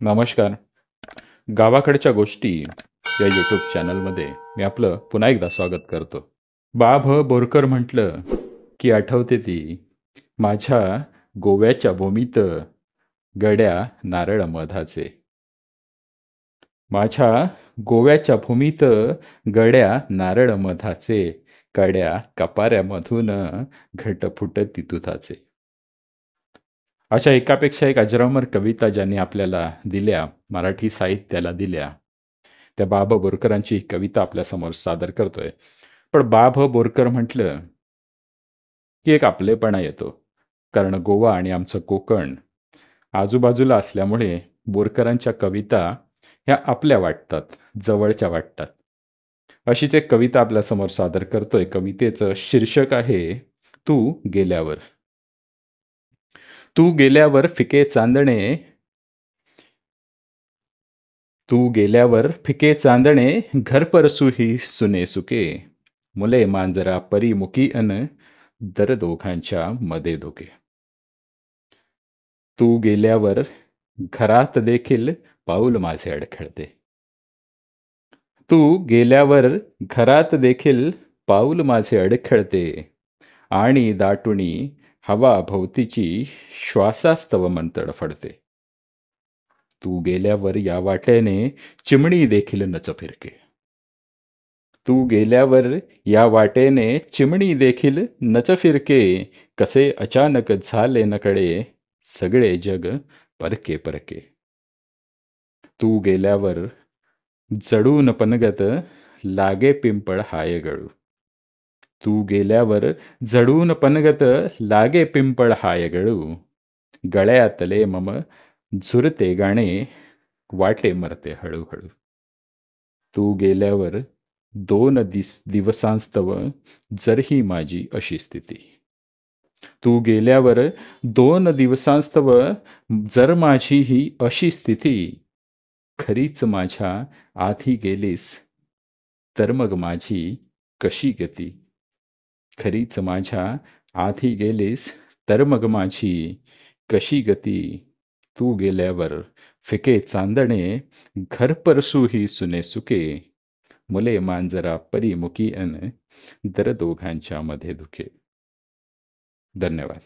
नमस्कार. गावाकडच्या गोष्टी या यूट्यूब चॅनलमध्ये मी आपलं पुन्हा एकदा स्वागत करतो. बोरकर म्हटलं की आठवते ती माझ्या गोव्याच्या भूमीत गड्या नारळ मधाचे. माझ्या गोव्याच्या भूमीत गड्या नारळ मधाचे, कड्या कपाऱ्यामधून घट फुटती दुधाचे. अशा एकापेक्षा एक अजरामर कविता ज्यांनी आपल्याला दिल्या, मराठी साहित्याला दिल्या, त्या बोरकरांची ही कविता आपल्यासमोर सादर करतोय. पण बोरकर म्हटलं की एक आपलेपणा येतो. कारण गोवा आणि आमचं कोकण आजूबाजूला असल्यामुळे बोरकरांच्या कविता ह्या आपल्या वाटतात, जवळच्या वाटतात. अशीच एक कविता आपल्यासमोर सादर करतोय. कवितेचं शीर्षक आहे, तू गेल्यावर. तू गेल्यावर फिके चांदणे, तू गेल्यावर फिके चांदणे, घर परसू ही सुने सुके, मुले मांजरा परी मुकी अन दर दोघांच्या मध्ये धोके. तू गेल्यावर घरात देखील पाऊल माझे अडखळते. तू गेल्यावर घरात देखील पाऊल माझे अडखळते, आणि दाटुणी हवा भोवतीची श्वासास्तव मन तडफडते. तू गेल्यावर या वाटेने चिमणी देखील नच फिरके. तू गेल्यावर या वाटेने चिमणी देखील नच फिरके, कसे अचानक झाले नकडे सगळे जग परके परके. तू गेल्यावर जडून पनगत लागे पिंपळ हाय गळू. तू गेल्यावर जडून पनगत लागे पिंपळ हाय गळू, गळ्यातले मम झुरते गाणे वाटे मरते हळूहळू. तू गेल्यावर दिवसांस्तव जर ही माझी अशी स्थिती. तू गेल्यावर 2 दिवसांस्तव जर माझी ही अशी स्थिती, खरीच माझ्या आधी गेलीस तर मग माझी कशी गती. खरीच माझ्या आधी गेलीस तर मग माझी कशी गती. तू गेल्यावर फिके चांदणे, घर परसू ही सुने सुके, मुले मांजरा परी मुकी अन दर दोघांच्या मध्ये धुके. धन्यवाद.